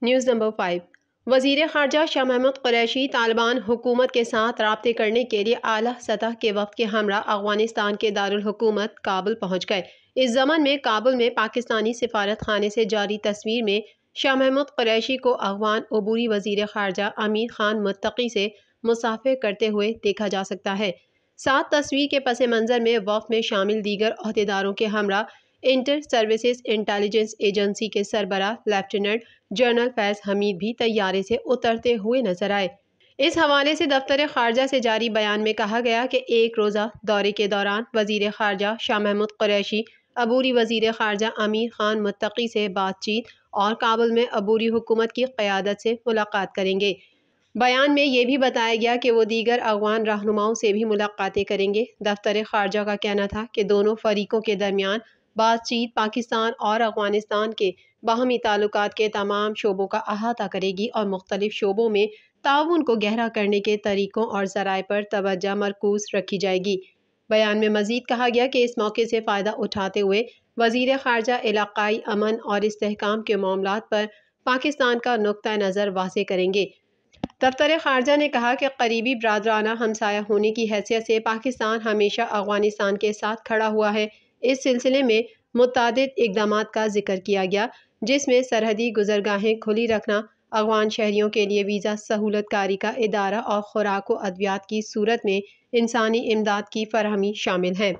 News number 5۔ وزیر خارجہ شاہ محمود قریشی طالبان حکومت کے ساتھ رابطے کرنے کے لیے اعلیٰ سطح کے وفد کے ہمراہ افغانستان کے دارالحکومت کابل پہنچ گئے۔ اس ضمن میں کابل میں پاکستانی سفارت خانے سے جاری تصویر میں شاہ محمود قریشی کو افغان عبوری وزیر خارجہ امیر خان متقی سے مصافحہ کرتے ہوئے دیکھا جا سکتا ہے۔ ساتھ تصویر کے پس منظر میں وفد میں شامل دیگر عہدیداروں کے ہمراہ انٹر سروسز انٹیلیجنس ایجنسی کے سربراہ لیفٹیننٹ جنرل فیض حمید بھی طیارے سے اترتے ہوئے نظر آئے۔ اس حوالے سے دفتر خارجہ سے جاری بیان میں کہا گیا کہ ایک روزہ دورے کے دوران وزیر خارجہ شاہ محمود قریشی عبوری وزیر خارجہ امیر خان متقی سے بات چیت اور کابل میں عبوری حکومت کی قیادت سے ملاقات کریں گے۔ بیان میں یہ بھی بتایا گیا کہ وہ دیگر افغان رہنماؤں سے بھی ملاقاتیں کریں گے۔ دفتر خارجہ کا کہنا تھا کہ دونوں فریقوں کے درمیان بات چیت پاکستان اور افغانستان کے باہمی تعلقات کے تمام شعبوں کا احاطہ کرے گی اور مختلف شعبوں میں تعاون کو گہرا کرنے کے طریقوں اور ذرائع پر توجہ مرکوز رکھی جائے گی۔ بیان میں مزید کہا گیا کہ اس موقع سے فائدہ اٹھاتے ہوئے وزیر خارجہ علاقائی امن اور استحکام کے معاملات پر پاکستان کا نقطہ نظر واضح کریں گے۔ دفتر خارجہ نے کہا کہ قریبی برادرانہ ہمسایہ ہونے کی حیثیت سے پاکستان ہمیشہ افغانستان کے ساتھ کھڑا ہوا ہے۔ اس سلسلے میں متعدد اقدامات کا ذکر کیا گیا، جس میں سرحدی گزرگاہیں کھلی رکھنا، افغان شہریوں کے لیے ویزا سہولت کاری کا ادارہ اور خوراک و ادویات کی صورت میں انسانی امداد کی فراہمی شامل ہیں۔